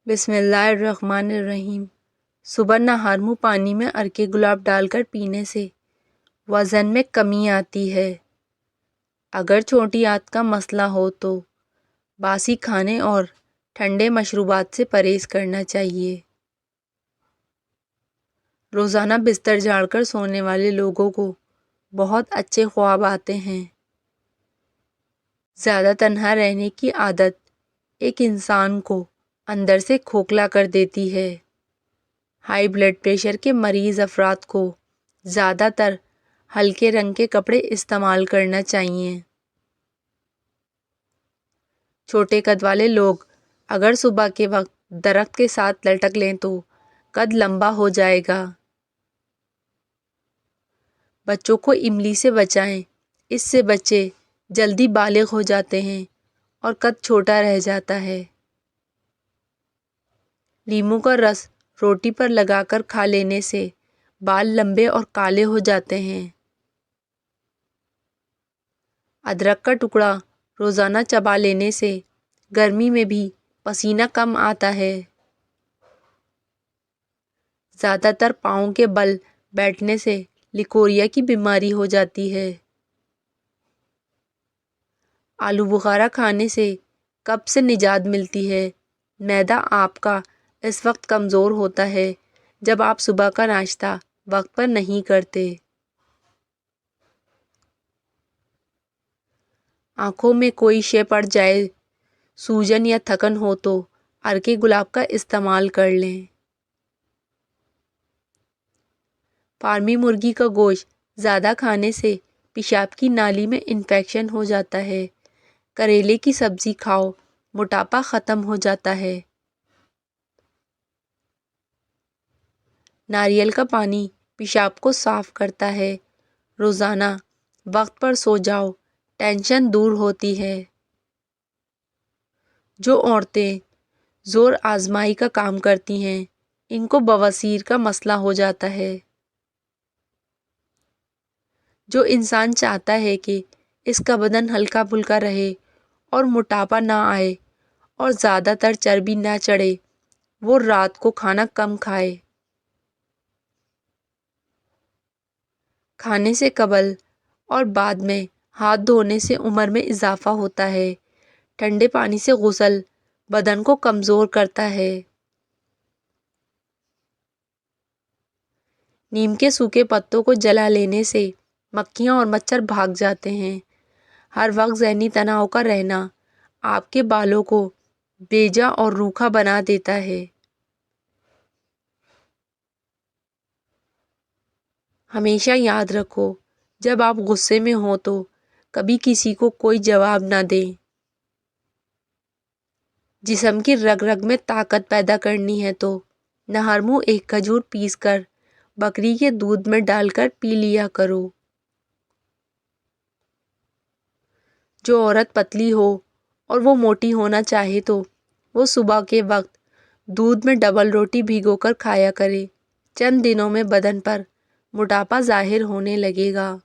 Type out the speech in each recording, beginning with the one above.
بسم اللہ الرحمن الرحیم۔ صبح نہار منہ پانی میں عرق گلاب ڈال کر پینے سے وزن میں کمی آتی ہے۔ اگر چھوٹی آنت کا مسئلہ ہو تو باسی کھانے اور ٹھنڈے مشروبات سے پرہیز کرنا چاہیے۔ روزانہ بستر جھاڑ کر سونے والے لوگوں کو بہت اچھے خواب آتے ہیں۔ زیادہ تنہا رہنے کی عادت ایک انسان کو اندر سے کھوکھلا کر دیتی ہے۔ ہائی بلڈ پریشر کے مریض افراد کو زیادہ تر ہلکے رنگ کے کپڑے استعمال کرنا چاہیے۔ چھوٹے قد والے لوگ اگر صبح کے وقت درخت کے ساتھ لٹک لیں تو قد لمبا ہو جائے گا۔ بچوں کو املی سے بچائیں، اس سے بچے جلدی بالغ ہو جاتے ہیں اور قد چھوٹا رہ جاتا ہے۔ لیموں کا رس روٹی پر لگا کر کھا لینے سے بال لمبے اور کالے ہو جاتے ہیں۔ ادرک کا ٹکڑا روزانہ چبا لینے سے گرمی میں بھی پسینہ کم آتا ہے۔ زیادہ تر پاؤں کے بل بیٹھنے سے لیکوریا کی بیماری ہو جاتی ہے۔ آلو بخارا کھانے سے قبض سے نجات ملتی ہے۔ معدہ آپ کا اس وقت کمزور ہوتا ہے جب آپ صبح کا ناشتہ وقت پر نہیں کرتے۔ آنکھوں میں کوئی شے پڑ جائے، سوجن یا تھکن ہو تو عرق گلاب کا استعمال کر لیں۔ فارمی مرغی کا گوشت زیادہ کھانے سے پیشاب کی نالی میں انفیکشن ہو جاتا ہے۔ کریلے کی سبزی کھاؤ، موٹاپا ختم ہو جاتا ہے۔ ناریل کا پانی پیشاب کو صاف کرتا ہے۔ روزانہ وقت پر سو جاؤ، ٹینشن دور ہوتی ہے۔ جو عورتیں زور آزمائی کا کام کرتی ہیں، ان کو بواسیر کا مسئلہ ہو جاتا ہے۔ جو انسان چاہتا ہے کہ اس کا بدن ہلکا پھلکا رہے اور موٹاپا نہ آئے اور زیادہ تر چربی نہ چڑھے، وہ رات کو کھانا کم کھائے۔ کھانے سے قبل اور بعد میں ہاتھ دھونے سے عمر میں اضافہ ہوتا ہے۔ ٹھنڈے پانی سے غسل بدن کو کمزور کرتا ہے۔ نیم کے سوکھے پتوں کو جلا لینے سے مکھیاں اور مچھر بھاگ جاتے ہیں۔ ہر وقت ذہنی تناؤ کا رہنا آپ کے بالوں کو بے جا اور روکھا بنا دیتا ہے۔ ہمیشہ یاد رکھو، جب آپ غصے میں ہوں تو کبھی کسی کو کوئی جواب نہ دیں۔ جسم کی رگ رگ میں طاقت پیدا کرنی ہے تو نہار منہ ایک کھجور پیس کر بکری کے دودھ میں ڈال کر پی لیا کرو۔ جو عورت پتلی ہو اور وہ موٹی ہونا چاہے تو وہ صبح کے وقت دودھ میں ڈبل روٹی بھگو کر کھایا کرے۔ چند دنوں میں بدن پر موٹاپا ظاہر ہونے لگے گا۔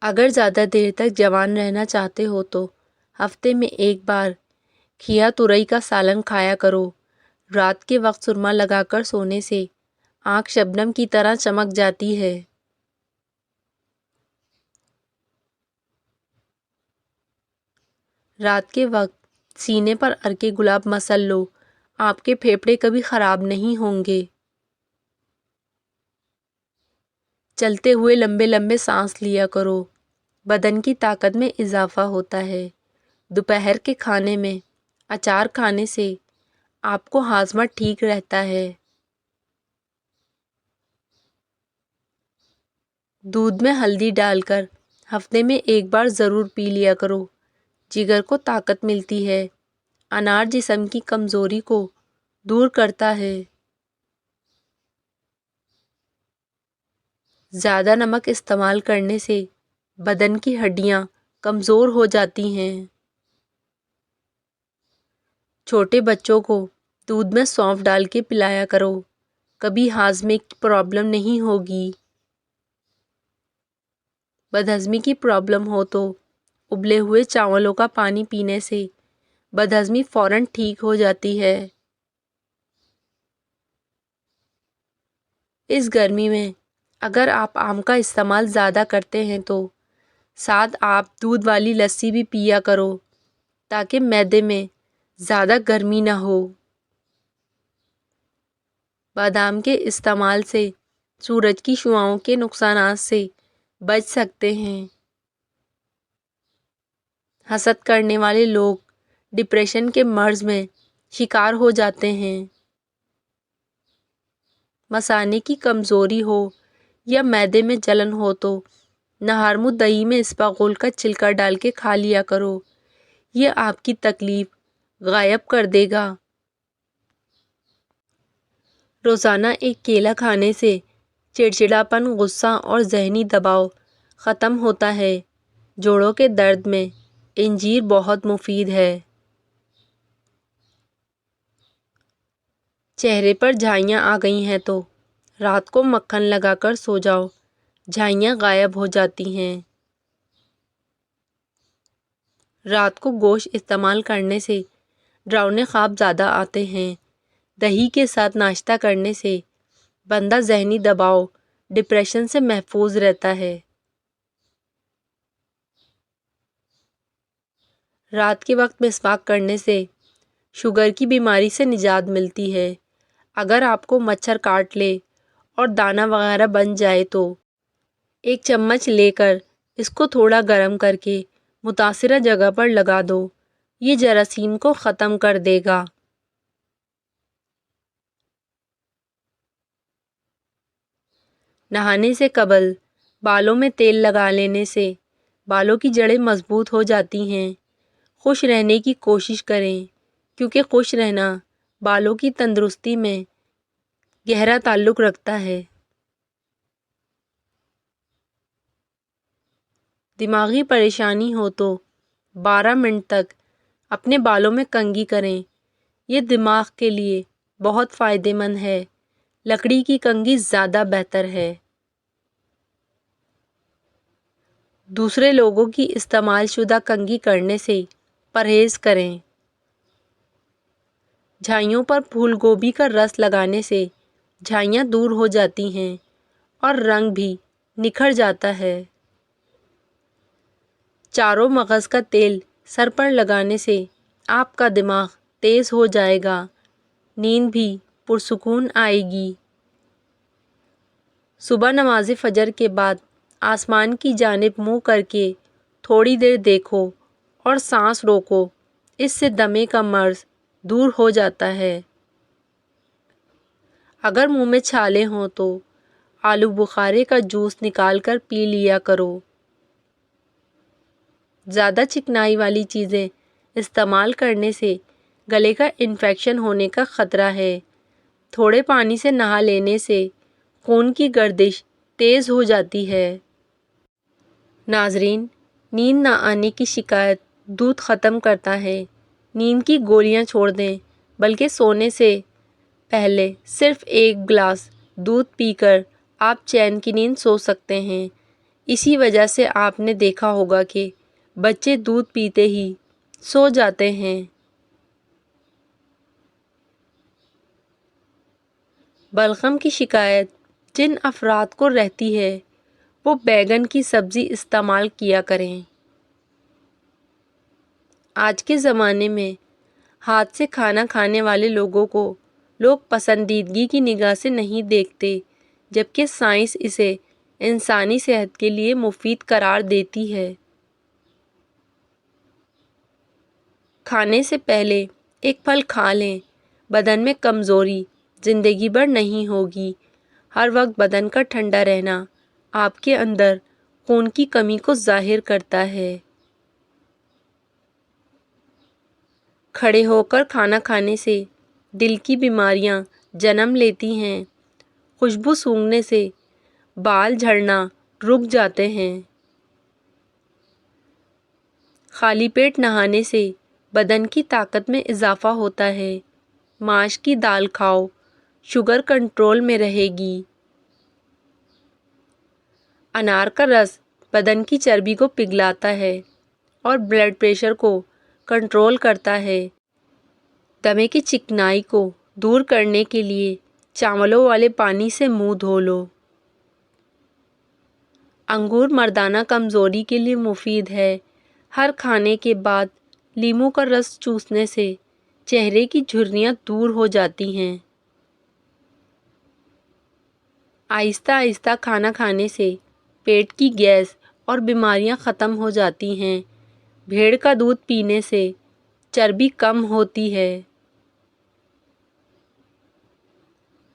اگر زیادہ دیر تک جوان رہنا چاہتے ہو تو ہفتے میں ایک بار کھیا تورئی کا سالن کھایا کرو۔ رات کے وقت سرما لگا کر سونے سے آنکھ شبنم کی طرح چمک جاتی ہے۔ رات کے وقت سینے پر عرق گلاب مسل لو، آپ کے پھیپھڑے کبھی خراب نہیں ہوں گے۔ چلتے ہوئے لمبے لمبے سانس لیا کرو، بدن کی طاقت میں اضافہ ہوتا ہے۔ دوپہر کے کھانے میں اچار کھانے سے آپ کو ہاضمہ ٹھیک رہتا ہے۔ دودھ میں ہلدی ڈال کر ہفتے میں ایک بار ضرور پی لیا کرو، جگر کو طاقت ملتی ہے۔ انار جسم کی کمزوری کو دور کرتا ہے۔ زیادہ نمک استعمال کرنے سے بدن کی ہڈیاں کمزور ہو جاتی ہیں۔ چھوٹے بچوں کو دودھ میں سونف ڈال کے پلایا کرو، کبھی ہاضمے کی پرابلم نہیں ہوگی۔ بد ہضمی کی پرابلم ہو تو ابلے ہوئے چاولوں کا پانی پینے سے بدہضمی فوراً ٹھیک ہو جاتی ہے۔ اس گرمی میں اگر آپ آم کا استعمال زیادہ کرتے ہیں تو ساتھ آپ دودھ والی لسی بھی پیا کرو تاکہ معدے میں زیادہ گرمی نہ ہو۔ بادام کے استعمال سے سورج کی شعاؤں کے نقصانات سے بچ سکتے ہیں۔ حسد کرنے والے لوگ ڈپریشن کے مرض میں شکار ہو جاتے ہیں۔ مثانے کی کمزوری ہو یا معدے میں جلن ہو تو نہار منہ دہی میں اسپاغول کا چھلکا ڈال کے کھا لیا کرو، یہ آپ کی تکلیف غائب کر دے گا۔ روزانہ ایک کیلا کھانے سے چڑچڑاپن، غصہ اور ذہنی دباؤ ختم ہوتا ہے۔ جوڑوں کے درد میں انجیر بہت مفید ہے۔ چہرے پر جھائیاں آ گئی ہیں تو رات کو مکھن لگا کر سو جاؤ، جھائیاں غائب ہو جاتی ہیں۔ رات کو گوشت استعمال کرنے سے ڈراؤنے خواب زیادہ آتے ہیں۔ دہی کے ساتھ ناشتہ کرنے سے بندہ ذہنی دباؤ، ڈپریشن سے محفوظ رہتا ہے۔ رات کے وقت مسواک کرنے سے شوگر کی بیماری سے نجات ملتی ہے۔ اگر آپ کو مچھر کاٹ لے اور دانہ وغیرہ بن جائے تو ایک چمچ لے کر اس کو تھوڑا گرم کر کے متاثرہ جگہ پر لگا دو، یہ جراثیم کو ختم کر دے گا۔ نہانے سے قبل بالوں میں تیل لگا لینے سے بالوں کی جڑیں مضبوط ہو جاتی ہیں۔ خوش رہنے کی کوشش کریں کیونکہ خوش رہنا بالوں کی تندرستی میں گہرا تعلق رکھتا ہے۔ دماغی پریشانی ہو تو 12 منٹ تک اپنے بالوں میں کنگھی کریں، یہ دماغ کے لیے بہت فائدہ مند ہے۔ لکڑی کی کنگھی زیادہ بہتر ہے۔ دوسرے لوگوں کی استعمال شدہ کنگھی کرنے سے پرہیز کریں۔ جھائیوں پر پھول گوبھی کا رس لگانے سے جھائیاں دور ہو جاتی ہیں اور رنگ بھی نکھر جاتا ہے۔ چاروں مغز کا تیل سر پر لگانے سے آپ کا دماغ تیز ہو جائے گا، نیند بھی پرسکون آئے گی۔ صبح نماز فجر کے بعد آسمان کی جانب منہ کر کے تھوڑی دیر دیکھو اور سانس روکو، اس سے دمے کا مرض دور ہو جاتا ہے۔ اگر منہ میں چھالے ہوں تو آلو بخارے کا جوس نکال کر پی لیا کرو۔ زیادہ چکنائی والی چیزیں استعمال کرنے سے گلے کا انفیکشن ہونے کا خطرہ ہے۔ تھوڑے پانی سے نہا لینے سے خون کی گردش تیز ہو جاتی ہے۔ ناظرین، نیند نہ آنے کی شکایت دودھ ختم کرتا ہے۔ نیند کی گولیاں چھوڑ دیں بلکہ سونے سے پہلے صرف ایک گلاس دودھ پی کر آپ چین کی نیند سو سکتے ہیں۔ اسی وجہ سے آپ نے دیکھا ہوگا کہ بچے دودھ پیتے ہی سو جاتے ہیں۔ بلغم کی شکایت جن افراد کو رہتی ہے وہ بیگن کی سبزی استعمال کیا کریں۔ آج کے زمانے میں ہاتھ سے کھانا کھانے والے لوگوں کو لوگ پسندیدگی کی نگاہ سے نہیں دیکھتے، جبکہ سائنس اسے انسانی صحت کے لیے مفید قرار دیتی ہے۔ کھانے سے پہلے ایک پھل کھا لیں، بدن میں کمزوری زندگی بھر نہیں ہوگی۔ ہر وقت بدن کا ٹھنڈا رہنا آپ کے اندر خون کی کمی کو ظاہر کرتا ہے۔ کھڑے ہو کر کھانا کھانے سے دل کی بیماریاں جنم لیتی ہیں۔ خوشبو سونگھنے سے بال جھڑنا رک جاتے ہیں۔ خالی پیٹ نہانے سے بدن کی طاقت میں اضافہ ہوتا ہے۔ ماش کی دال کھاؤ، شوگر کنٹرول میں رہے گی۔ انار کا رس بدن کی چربی کو پگھلاتا ہے اور بلڈ پریشر کو کنٹرول کرتا ہے۔ دمے کی چکنائی کو دور کرنے کے لیے چاولوں والے پانی سے منہ دھو لو۔ انگور مردانہ کمزوری کے لیے مفید ہے۔ ہر کھانے کے بعد لیموں کا رس چوسنے سے چہرے کی جھریاں دور ہو جاتی ہیں۔ آہستہ آہستہ کھانا کھانے سے پیٹ کی گیس اور بیماریاں ختم ہو جاتی ہیں۔ بھیڑ کا دودھ پینے سے چربی کم ہوتی ہے۔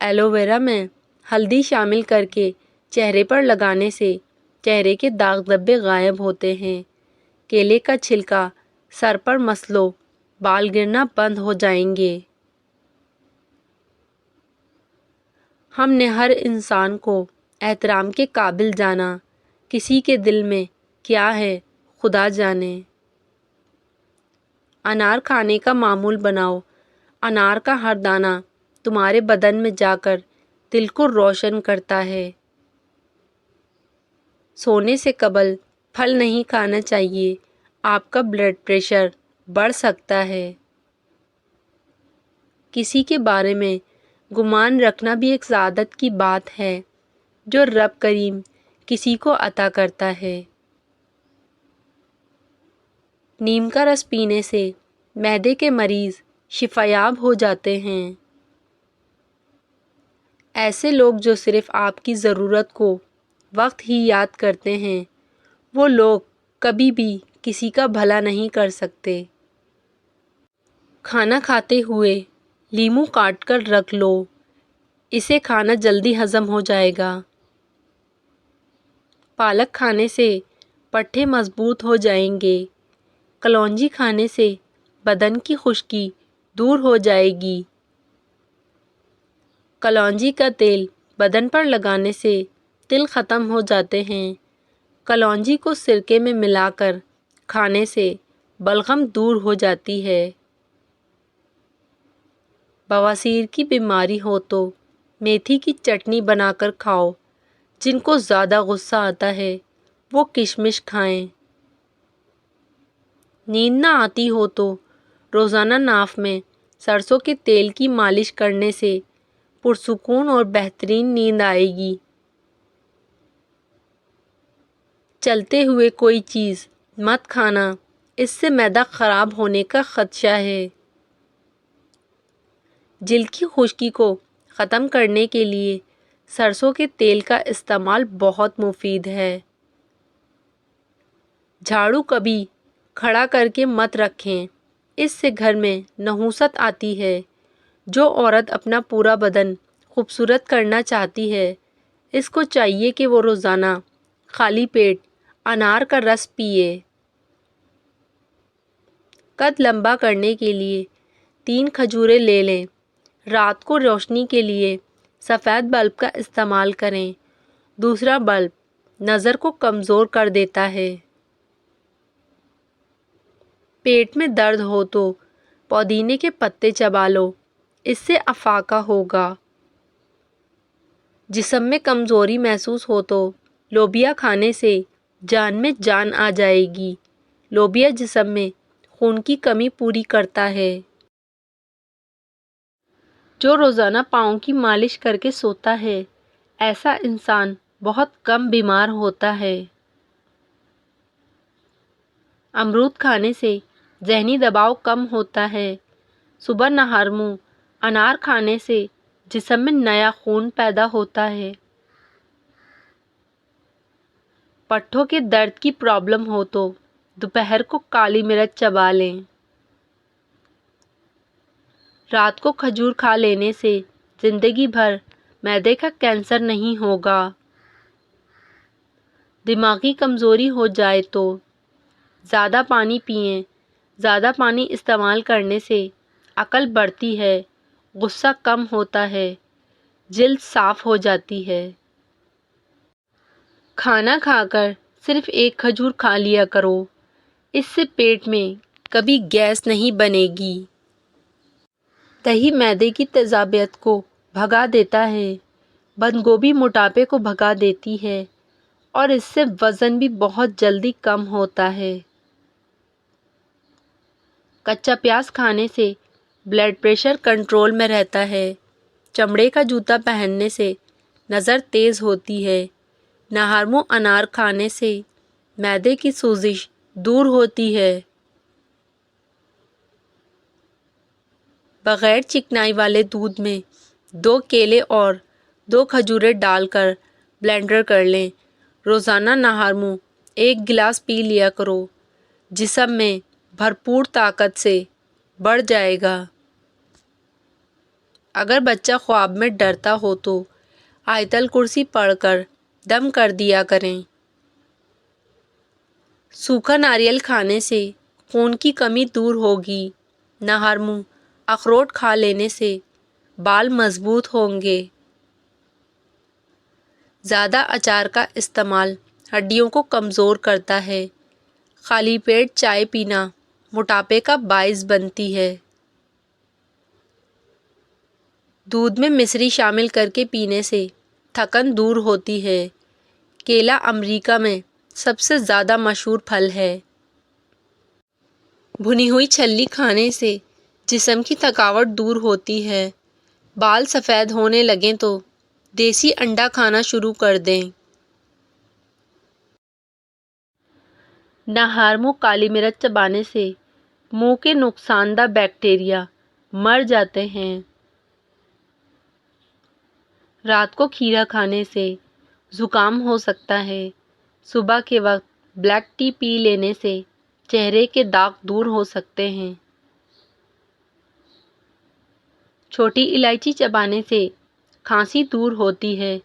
ایلو ویرا میں ہلدی شامل کر کے چہرے پر لگانے سے چہرے کے داغ دھبے غائب ہوتے ہیں۔ کیلے کا چھلکا سر پر مس لو، بال گرنا بند ہو جائیں گے۔ ہم نے ہر انسان کو احترام کے قابل جانا، کسی کے دل میں کیا ہے خدا جانے۔ انار کھانے کا معمول بناؤ۔ انار کا ہر دانہ تمہارے بدن میں جا کر دل کو روشن کرتا ہے۔ سونے سے قبل پھل نہیں کھانا چاہیے، آپ کا بلڈ پریشر بڑھ سکتا ہے۔ کسی کے بارے میں گمان رکھنا بھی ایک سعادت کی بات ہے جو رب کریم کسی کو عطا کرتا ہے۔ نیم کا رس پینے سے معدے کے مریض شفایاب ہو جاتے ہیں۔ ایسے لوگ جو صرف آپ کی ضرورت کو وقت ہی یاد کرتے ہیں، وہ لوگ کبھی بھی کسی کا بھلا نہیں کر سکتے۔ کھانا کھاتے ہوئے لیموں کاٹ کر رکھ لو، اسے کھانا جلدی ہضم ہو جائے گا۔ پالک کھانے سے پٹھے مضبوط ہو جائیں گے۔ کلونجی کھانے سے بدن کی خشکی دور ہو جائے گی۔ کلونجی کا تیل بدن پر لگانے سے تل ختم ہو جاتے ہیں۔ کلونجی کو سرکے میں ملا کر کھانے سے بلغم دور ہو جاتی ہے۔ بواسیر کی بیماری ہو تو میتھی کی چٹنی بنا کر کھاؤ۔ جن کو زیادہ غصہ آتا ہے وہ کشمش کھائیں۔ نیند نہ آتی ہو تو روزانہ ناف میں سرسوں کے تیل کی مالش کرنے سے پرسکون اور بہترین نیند آئے گی۔ چلتے ہوئے کوئی چیز مت کھانا، اس سے معدہ خراب ہونے کا خدشہ ہے۔ جلد کی خشکی کو ختم کرنے کے لیے سرسوں کے تیل کا استعمال بہت مفید ہے۔ جھاڑو کبھی کھڑا کر کے مت رکھیں، اس سے گھر میں نحوست آتی ہے۔ جو عورت اپنا پورا بدن خوبصورت کرنا چاہتی ہے، اس کو چاہیے کہ وہ روزانہ خالی پیٹ انار کا رس پیے۔ قد لمبا کرنے کے لیے 3 کھجوریں لے لیں۔ رات کو روشنی کے لیے سفید بلب کا استعمال کریں۔ دوسرا بلب نظر کو کمزور کر دیتا ہے۔ پیٹ میں درد ہو تو پودینے کے پتے چبا لو، اس سے افاقہ ہوگا۔ جسم میں کمزوری محسوس ہو تو لوبیا کھانے سے جان میں جان آ جائے گی۔ لوبیا جسم میں خون کی کمی پوری کرتا ہے۔ جو روزانہ پاؤں کی مالش کر کے سوتا ہے، ایسا انسان بہت کم بیمار ہوتا ہے۔ امرود کھانے سے ذہنی دباؤ کم ہوتا ہے۔ صبح نہار منہ انار کھانے سے جسم میں نیا خون پیدا ہوتا ہے۔ پٹھوں کے درد کی پرابلم ہو تو دوپہر کو کالی مرچ چبا لیں۔ رات کو کھجور کھا لینے سے زندگی بھر معدے کا کینسر نہیں ہوگا۔ دماغی کمزوری ہو جائے تو زیادہ پانی پئیں۔ زیادہ پانی استعمال کرنے سے عقل بڑھتی ہے، غصہ کم ہوتا ہے، جلد صاف ہو جاتی ہے۔ کھانا کھا کر صرف ایک کھجور کھا لیا کرو، اس سے پیٹ میں کبھی گیس نہیں بنے گی۔ دہی معدے کی تیزابیت کو بھگا دیتا ہے۔ بند گوبھی موٹاپے کو بھگا دیتی ہے اور اس سے وزن بھی بہت جلدی کم ہوتا ہے۔ کچا پیاز کھانے سے بلڈ پریشر کنٹرول میں رہتا ہے۔ چمڑے کا جوتا پہننے سے نظر تیز ہوتی ہے۔ نہار منہ انار کھانے سے معدے کی سوزش دور ہوتی ہے۔ بغیر چکنائی والے دودھ میں 2 کیلے اور 2 کھجوریں ڈال کر بلینڈر کر لیں۔ روزانہ نہار منہ 1 گلاس پی لیا کرو، جسم میں بھرپور طاقت سے بڑھ جائے گا۔ اگر بچہ خواب میں ڈرتا ہو تو آیت الکرسی پڑھ کر دم کر دیا کریں۔ سوکھا ناریل کھانے سے خون کی کمی دور ہوگی۔ نہار منہ اخروٹ کھا لینے سے بال مضبوط ہوں گے۔ زیادہ اچار کا استعمال ہڈیوں کو کمزور کرتا ہے۔ خالی پیٹ چائے پینا موٹاپے کا باعث بنتی ہے۔ دودھ میں مصری شامل کر کے پینے سے تھکن دور ہوتی ہے۔ کیلا امریکہ میں سب سے زیادہ مشہور پھل ہے۔ بھنی ہوئی چھلی کھانے سے جسم کی تھکاوٹ دور ہوتی ہے۔ بال سفید ہونے لگیں تو دیسی انڈا کھانا شروع کر دیں۔ نہار منہ کالی مرچ چبانے سے منہ کے نقصان دہ بیکٹیریا مر جاتے ہیں۔ رات کو کھیرا کھانے سے زکام ہو سکتا ہے۔ صبح کے وقت بلیک ٹی پی لینے سے چہرے کے داغ دور ہو سکتے ہیں۔ چھوٹی الائچی چبانے سے کھانسی دور ہوتی ہے۔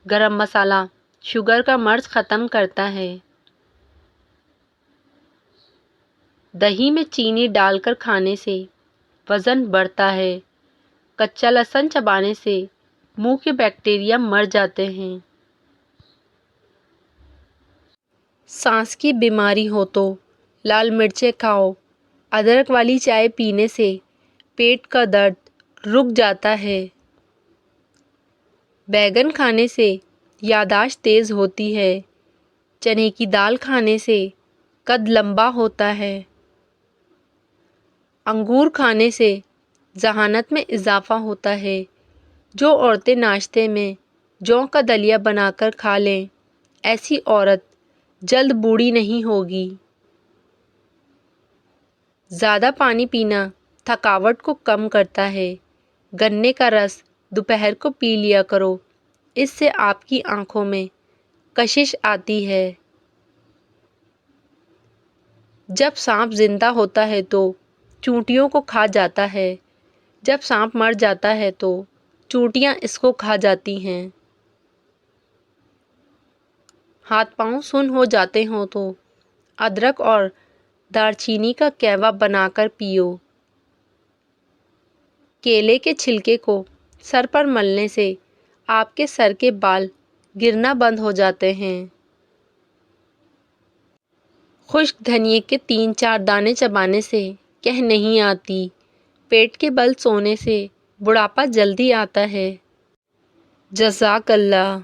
گرم مسالہ شوگر کا مرض ختم کرتا ہے۔ دہی میں چینی ڈال کر کھانے سے وزن بڑھتا ہے۔ کچا لہسن چبانے سے منہ کے بیکٹیریا مر جاتے ہیں۔ سانس کی بیماری ہو تو لال مرچیں کھاؤ۔ ادرک والی چائے پینے سے پیٹ کا درد رک جاتا ہے۔ بیگن کھانے سے یادداشت تیز ہوتی ہے۔ چنے کی دال کھانے سے قد لمبا ہوتا ہے۔ انگور کھانے سے ذہانت میں اضافہ ہوتا ہے۔ جو عورتیں ناشتے میں جو کا دلیا بنا کر کھا لیں، ایسی عورت جلد بوڑھی نہیں ہوگی۔ زیادہ پانی پینا تھکاوٹ کو کم کرتا ہے۔ گنے کا رس دوپہر کو پی لیا کرو، اس سے آپ کی آنکھوں میں کشش آتی ہے۔ جب سانپ زندہ ہوتا ہے تو چونٹیوں کو کھا جاتا ہے، جب سانپ مر جاتا ہے تو چونٹیاں اس کو کھا جاتی ہیں۔ ہاتھ پاؤں سن ہو جاتے ہوں تو ادرک اور دار چینی کا کہوہ بنا کر پیو۔ کیلے کے چھلکے کو سر پر ملنے سے آپ کے سر کے بال گرنا بند ہو جاتے ہیں۔ خشک دھنیے کے 3-4 دانے چبانے سے کہہ نہیں آتی۔ پیٹ کے بل سونے سے بڑھاپا جلدی آتا ہے۔ جزاک اللہ۔